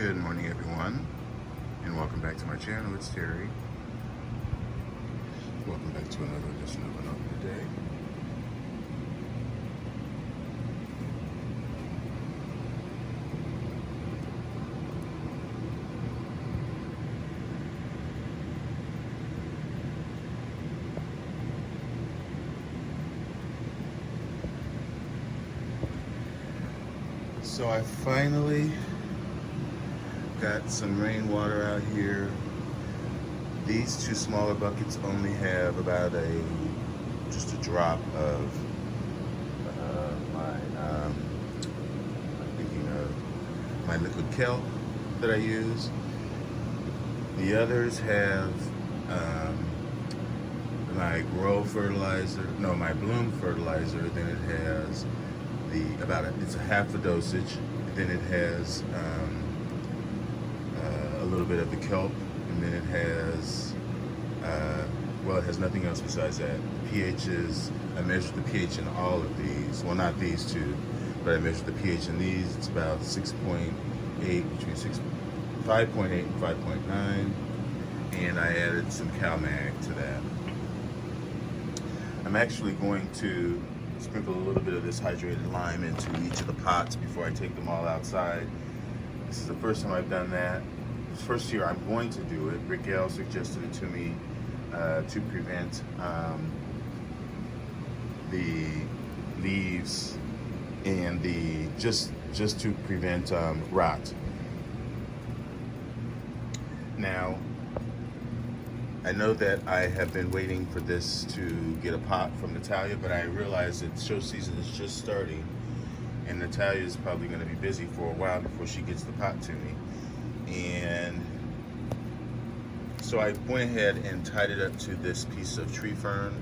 Good morning, everyone, and welcome back to my channel. It's Terry. Welcome back to another edition of An Orchid A. So I finally got some rainwater out here. These two smaller buckets only have about just a drop of I'm thinking of my liquid kelp that I use. The others have my my bloom fertilizer. Then it has it's a half a dosage. Then it has a little bit of the kelp, and then it has it has nothing else besides that. I measured the pH in all of these. Well, not these two, but I measured the pH in these. It's about 6.8, between 5.8 and 5.9, and I added some CalMag to that. I'm actually going to sprinkle a little bit of this hydrated lime into each of the pots before I take them all outside. This is the first time I've done that. This first year I'm going to do it. Rick Gale suggested it to me to prevent the leaves and just to prevent rot. Now, I know that I have been waiting for this to get a pot from Natalia, but I realize that show season is just starting, and Natalia is probably going to be busy for a while before she gets the pot to me. And so I went ahead and tied it up to this piece of tree fern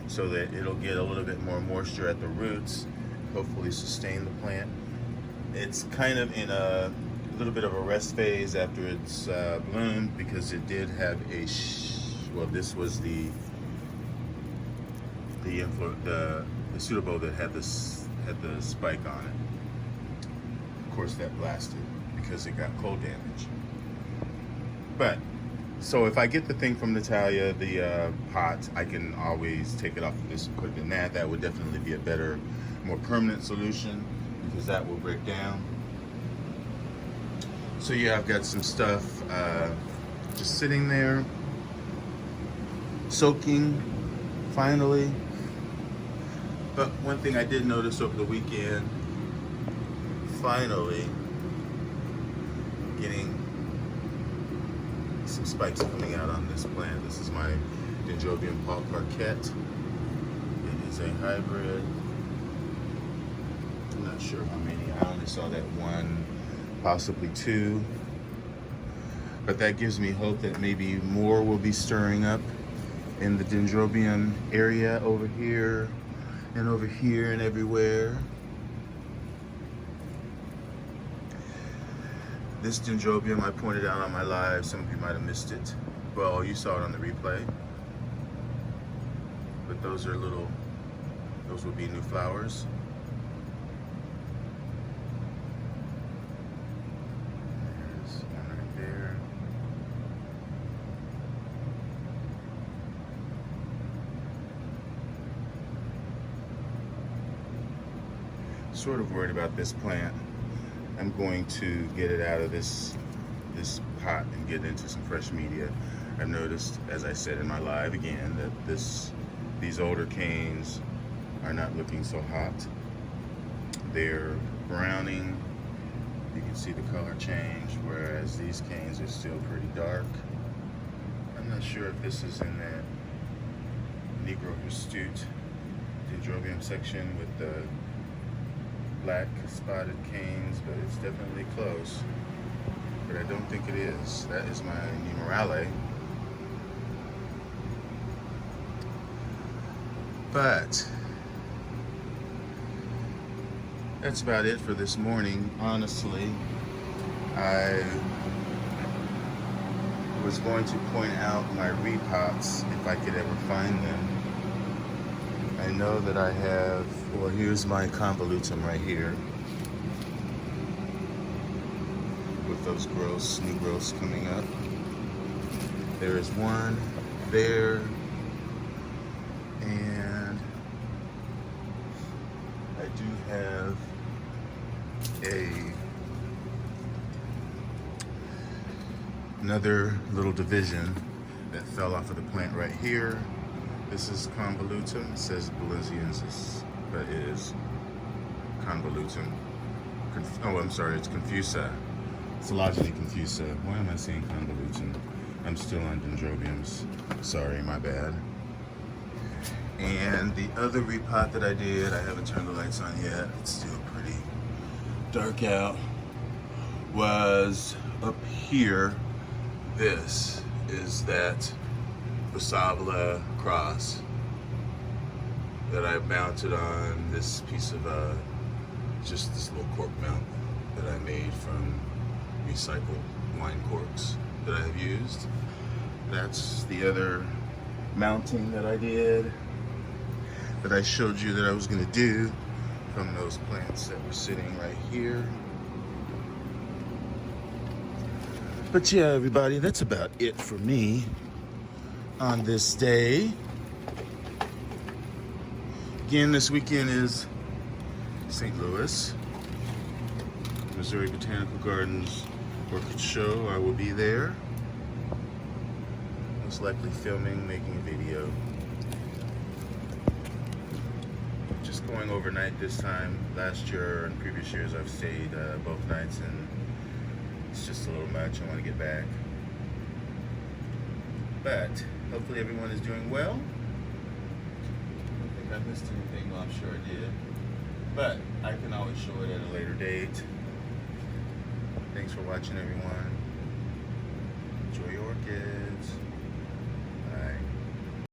so that it'll get a little bit more moisture at the roots, hopefully sustain the plant. It's kind of in a little bit of a rest phase after it's bloomed, because it did have this was the pseudobo that had the spike on it. Of course, that blasted because it got cold damage. But so if I get the thing from Natalia, the pot, I can always take it off of this and put it in that. That would definitely be a better, more permanent solution, because that will break down. So yeah, I've got some stuff just sitting there, soaking, finally. But one thing I did notice over the weekend, finally getting some spikes coming out on this plant. This is my Dendrobium Paul Parquet. It is a hybrid. I'm not sure how many. I only saw that one, possibly two. But that gives me hope that maybe more will be stirring up in the Dendrobium area over here and everywhere. This Dendrobium I pointed out on my live. Some of you might have missed it. Well, you saw it on the replay. But those will be new flowers. There's one right there. Sort of worried about this plant. I'm going to get it out of this pot and get into some fresh media. I've noticed, as I said in my live again, that these older canes are not looking so hot. They're browning. You can see the color change, whereas these canes are still pretty dark. I'm not sure if this is in that Negro Astute Dendrobium section with the black spotted canes, but it's definitely close. But I don't think it is. That is my Nemorale. But that's about it for this morning. Honestly, I was going to point out my repots if I could ever find them. I know that I have, well, here's my convolutum right here. with those growths, new growths coming up. There is one there, and I do have another little division that fell off of the plant right here. This is convolutum. It says Beliziensis, but it is convolutum. Oh, I'm sorry, it's confusa. Phylogeny confusa. Why am I saying convolutum? I'm still on dendrobiums. Sorry, my bad. And the other repot that I did, I haven't turned the lights on yet. It's still pretty dark out. Was up here. This is that Basabla cross that I mounted on this piece of just this little cork mount that I made from recycled wine corks that I have used. That's the other mounting that I did, that I showed you that I was going to do from those plants that were sitting right here. But yeah, everybody, that's about it for me on this day. Again, this weekend is St. Louis, Missouri Botanical Gardens Orchid Show. I will be there, most likely filming, making a video. Just going overnight this time. Last year and previous years I've stayed both nights, and it's just a little much. I want to get back. But hopefully everyone is doing well. I don't think I missed anything. Well, I'm sure I did. But I can always show it at a later date. Thanks for watching, everyone.